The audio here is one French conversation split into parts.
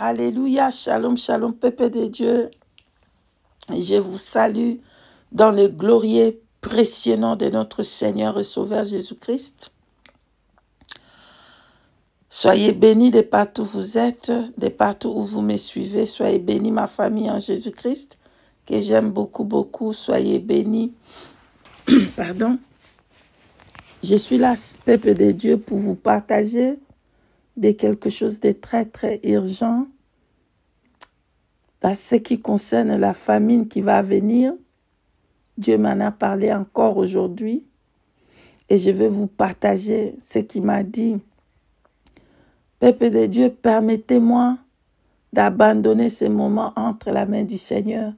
Alléluia, shalom, shalom, peuple de Dieu. Je vous salue dans le glorieux, précieux nom de notre Seigneur et Sauveur Jésus-Christ. Soyez bénis de partout où vous êtes, de partout où vous me suivez. Soyez bénis, ma famille en Jésus-Christ, que j'aime beaucoup, beaucoup. Soyez bénis. Pardon. Je suis là, peuple de Dieu, pour vous partager de quelque chose de très, très urgent dans ce qui concerne la famine qui va venir. Dieu m'en a parlé encore aujourd'hui et je vais vous partager ce qu'il m'a dit. Peuple de Dieu, permettez-moi d'abandonner ce moment entre la main du Seigneur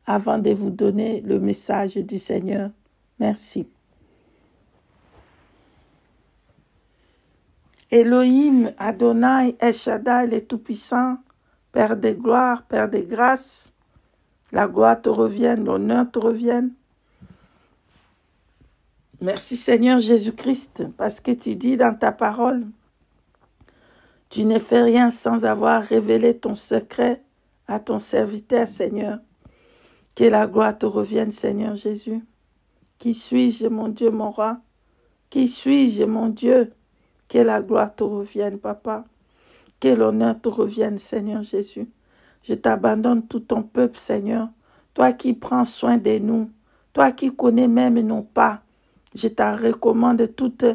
avant de vous donner le message du Seigneur. Merci. Elohim, Adonai, El Shaddai, le Tout-Puissant, Père de gloire, Père de grâce, la gloire te revienne, l'honneur te revienne. Merci Seigneur Jésus-Christ, parce que tu dis dans ta parole, tu ne fais rien sans avoir révélé ton secret à ton serviteur, Seigneur. Que la gloire te revienne, Seigneur Jésus. Qui suis-je, mon Dieu, mon roi? Qui suis-je, mon Dieu? Que la gloire te revienne, Papa. Que l'honneur te revienne, Seigneur Jésus. Je t'abandonne tout ton peuple, Seigneur. Toi qui prends soin de nous. Toi qui connais même nos pas. Je te recommande toute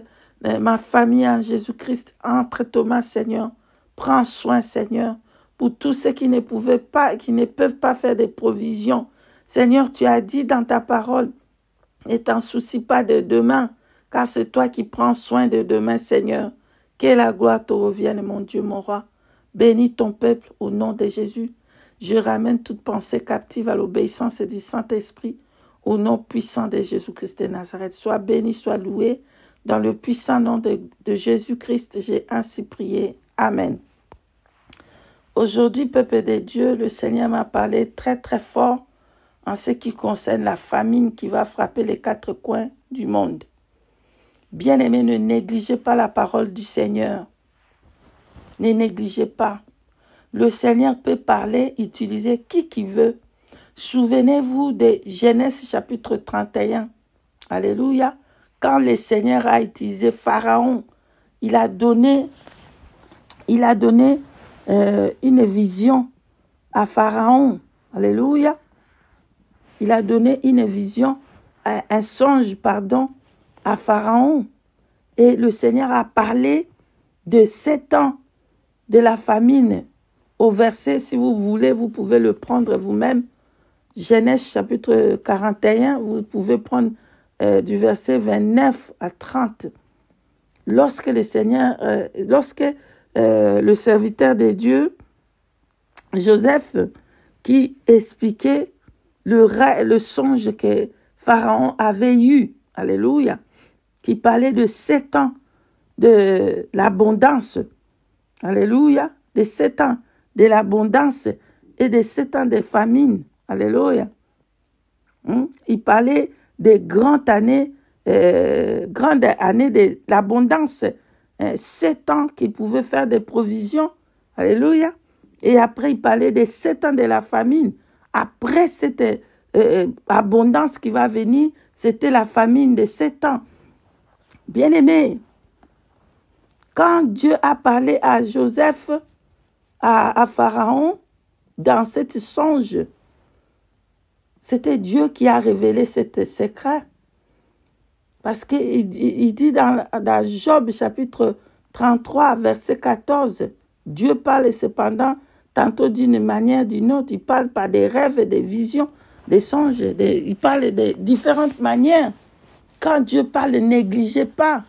ma famille en Jésus-Christ. Entre tes mains, Seigneur. Prends soin, Seigneur, pour tous ceux qui ne peuvent pas faire des provisions. Seigneur, tu as dit dans ta parole, ne t'en soucie pas de demain, car c'est toi qui prends soin de demain, Seigneur. Que la gloire te revienne, mon Dieu, mon roi. Bénis ton peuple au nom de Jésus. Je ramène toute pensée captive à l'obéissance du Saint-Esprit au nom puissant de Jésus-Christ de Nazareth. Sois béni, sois loué. Dans le puissant nom de Jésus-Christ, j'ai ainsi prié. Amen. Aujourd'hui, peuple de Dieu, le Seigneur m'a parlé très très fort en ce qui concerne la famine qui va frapper les quatre coins du monde. Bien-aimés, ne négligez pas la parole du Seigneur. Ne négligez pas. Le Seigneur peut parler, utiliser qui veut. Souvenez-vous de Genèse chapitre 31. Alléluia. Quand le Seigneur a utilisé Pharaon, il a donné une vision à Pharaon. Alléluia. Il a donné une vision, un songe, à Pharaon. Et le Seigneur a parlé de 7 ans de la famine. Au verset, si vous voulez, vous pouvez le prendre vous-même. Genèse chapitre 41, vous pouvez prendre du verset 29 à 30. Lorsque le serviteur de Dieu, Joseph, qui expliquait le songe que Pharaon avait eu, alléluia, qui parlait de 7 ans de l'abondance, alléluia, de 7 ans de l'abondance et de 7 ans de famine, alléluia. Il parlait des grandes années de l'abondance, 7 ans qu'il pouvait faire des provisions, alléluia. Et après, il parlait des 7 ans de la famine. Après cette abondance qui va venir, c'était la famine de 7 ans. Bien-aimé, quand Dieu a parlé à Joseph, à Pharaon, dans cette songe, c'était Dieu qui a révélé ce secret. Parce qu'il dit dans Job chapitre 33, verset 14, Dieu parle cependant tantôt d'une manière, d'une autre. Il parle par des rêves, des visions, des songes. Il parle de différentes manières. Quand Dieu parle, ne négligez pas.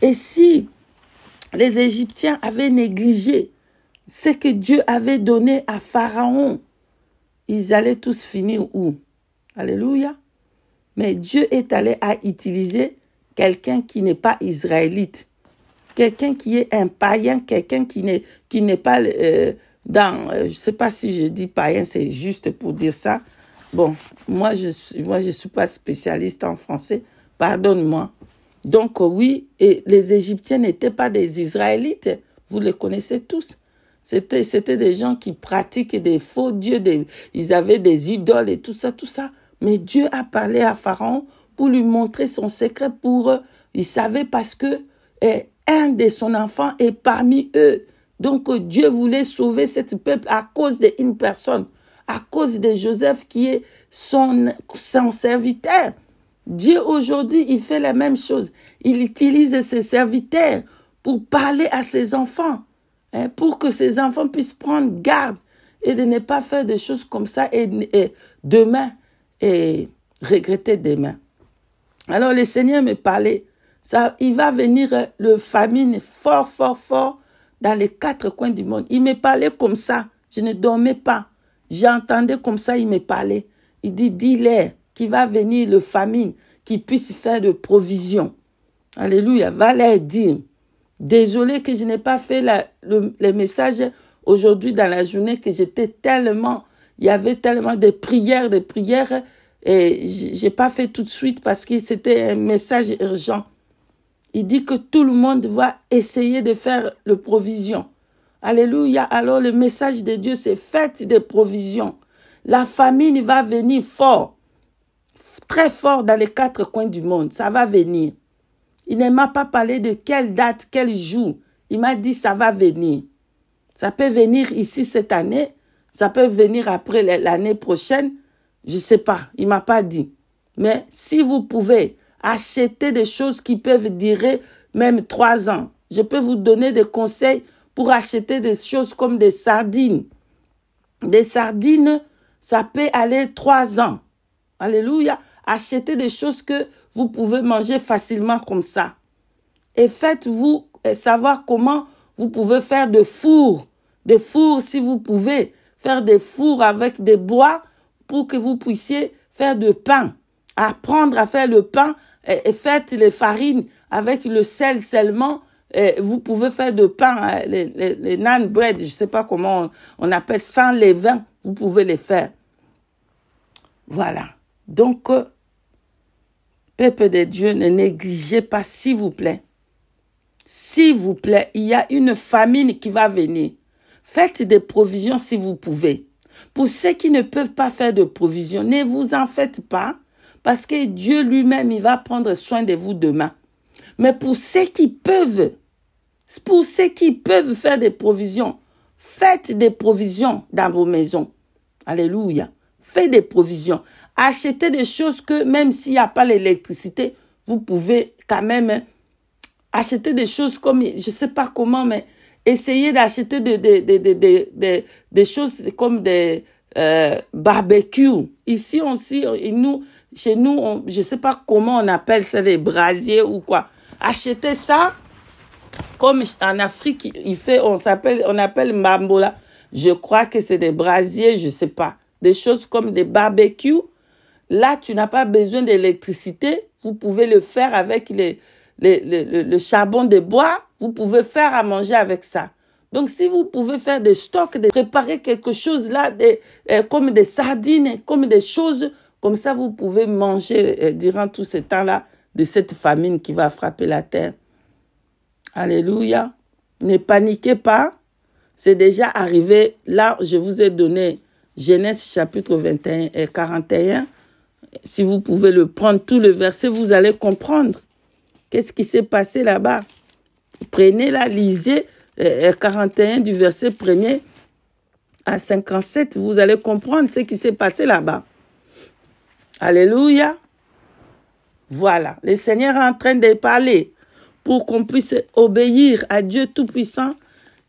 Et si les Égyptiens avaient négligé ce que Dieu avait donné à Pharaon, ils allaient tous finir où? Alléluia. Mais Dieu est allé à utiliser quelqu'un qui n'est pas israélite. Quelqu'un qui est un païen, quelqu'un qui n'est pas je ne sais pas si je dis païen, c'est juste pour dire ça. Bon, moi je suis pas spécialiste en français, pardonne-moi. Donc oui, et les Égyptiens n'étaient pas des Israélites, vous les connaissez tous. C'était des gens qui pratiquaient des faux dieux, ils avaient des idoles et tout ça, tout ça. Mais Dieu a parlé à Pharaon pour lui montrer son secret il savait parce que un de son enfant est parmi eux. Donc Dieu voulait sauver ce peuple à cause d'une personne, à cause de Joseph qui est son serviteur. Dieu aujourd'hui, il fait la même chose. Il utilise ses serviteurs pour parler à ses enfants, pour que ses enfants puissent prendre garde et de ne pas faire des choses comme ça et demain, et regretter demain. Alors le Seigneur me parlait, il va venir le famine fort, fort, fort dans les 4 coins du monde. Il me parlait comme ça, je ne dormais pas. J'entendais comme ça, il me parlait. Il dit, dis-leur qu'il va venir le famine, qu'il puisse faire de provisions. Alléluia, va leur dire. Désolé que je n'ai pas fait le message aujourd'hui dans la journée, que j'étais tellement, il y avait tellement de prières, et je n'ai pas fait tout de suite parce que c'était un message urgent. Il dit que tout le monde va essayer de faire le provision. Alléluia. Alors le message de Dieu, c'est faites des provisions. La famine va venir fort, très fort dans les 4 coins du monde. Ça va venir. Il ne m'a pas parlé de quelle date, quel jour. Il m'a dit ça va venir. Ça peut venir ici cette année. Ça peut venir après l'année prochaine. Je ne sais pas. Il ne m'a pas dit. Mais si vous pouvez acheter des choses qui peuvent durer même 3 ans, je peux vous donner des conseils pour acheter des choses comme des sardines. Des sardines, ça peut aller 3 ans. Alléluia. Achetez des choses que vous pouvez manger facilement comme ça. Et faites-vous savoir comment vous pouvez faire des fours. Des fours, si vous pouvez faire des fours avec des bois pour que vous puissiez faire du pain. Apprendre à faire le pain et faites les farines avec le sel seulement. Vous pouvez faire du pain, les naan bread, je ne sais pas comment on appelle, sans levain, vous pouvez les faire. Voilà. Donc, peuple de Dieu, ne négligez pas, s'il vous plaît. S'il vous plaît, il y a une famine qui va venir. Faites des provisions si vous pouvez. Pour ceux qui ne peuvent pas faire de provisions, ne vous en faites pas, parce que Dieu lui-même, il va prendre soin de vous demain. Mais pour ceux qui peuvent faire des provisions, faites des provisions dans vos maisons. Alléluia. Faites des provisions. Achetez des choses que même s'il n'y a pas l'électricité, vous pouvez quand même acheter des choses comme, je ne sais pas comment, mais essayez d'acheter des choses comme des barbecues. Ici aussi, chez nous, je ne sais pas comment on appelle ça, les brasiers ou quoi. Achetez ça, comme en Afrique, on appelle mambola. Je crois que c'est des brasiers, je ne sais pas. Des choses comme des barbecues. Là, tu n'as pas besoin d'électricité. Vous pouvez le faire avec le charbon de bois. Vous pouvez faire à manger avec ça. Donc, si vous pouvez faire des stocks, préparer quelque chose là, comme des sardines, comme des choses, comme ça, vous pouvez manger durant tout ce temps-là de cette famine qui va frapper la terre. Alléluia. Ne paniquez pas. C'est déjà arrivé. Là, je vous ai donné Genèse chapitre 21 et 41. Si vous pouvez le prendre, tout le verset, vous allez comprendre. Qu'est-ce qui s'est passé là-bas? Prenez-la, lisez 41 du verset 1er à 57. Vous allez comprendre ce qui s'est passé là-bas. Alléluia. Voilà. Le Seigneur est en train de parler pour qu'on puisse obéir à Dieu Tout-Puissant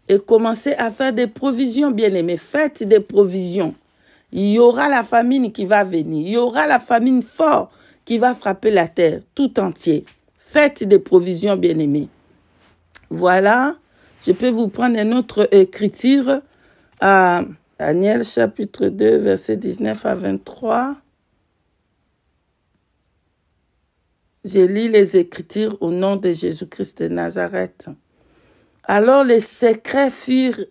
et commencer à faire des provisions, bien-aimés. Faites des provisions. Il y aura la famine qui va venir. Il y aura la famine forte qui va frapper la terre tout entier. Faites des provisions, bien-aimés. Voilà. Je peux vous prendre une autre écriture à Daniel chapitre 2, verset 19 à 23. Je lis les Écritures au nom de Jésus-Christ de Nazareth. Alors les secrets furent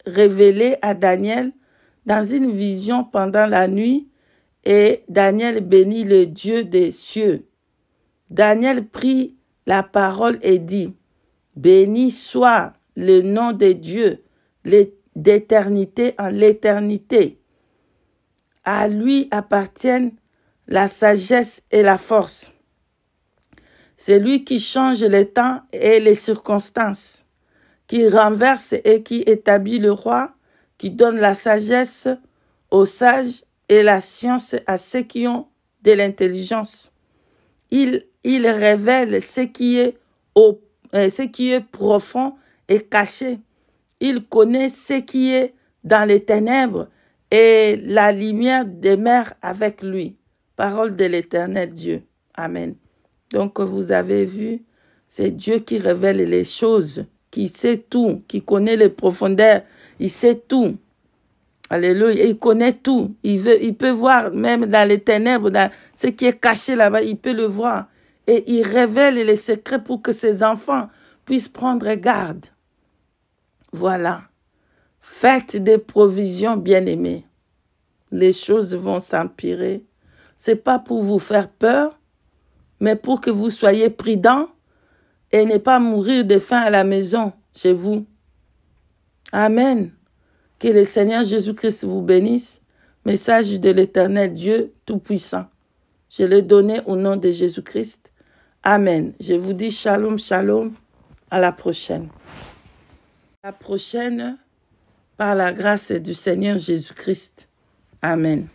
révélés à Daniel dans une vision pendant la nuit, et Daniel bénit le Dieu des cieux. Daniel prit la parole et dit, « Béni soit le nom de Dieu, d'éternité en l'éternité. À lui appartiennent la sagesse et la force. C'est lui qui change les temps et les circonstances, qui renverse et qui établit le roi, qui donne la sagesse aux sages et la science à ceux qui ont de l'intelligence. Il révèle ce qui est profond et caché. Il connaît ce qui est dans les ténèbres et la lumière demeure avec lui. Parole de l'Éternel Dieu. Amen. Donc vous avez vu, c'est Dieu qui révèle les choses, qui sait tout, qui connaît les profondeurs, il sait tout. Alléluia, il connaît tout. Il peut voir même dans les ténèbres, dans ce qui est caché là-bas, il peut le voir. Et il révèle les secrets pour que ses enfants puissent prendre garde. Voilà. Faites des provisions, bien-aimés. Les choses vont s'empirer. Ce n'est pas pour vous faire peur, mais pour que vous soyez prudents et ne pas mourir de faim à la maison, chez vous. Amen. Que le Seigneur Jésus-Christ vous bénisse. Message de l'Éternel Dieu Tout-Puissant. Je l'ai donné au nom de Jésus-Christ. Amen. Je vous dis shalom, shalom. À la prochaine. À la prochaine, par la grâce du Seigneur Jésus-Christ. Amen.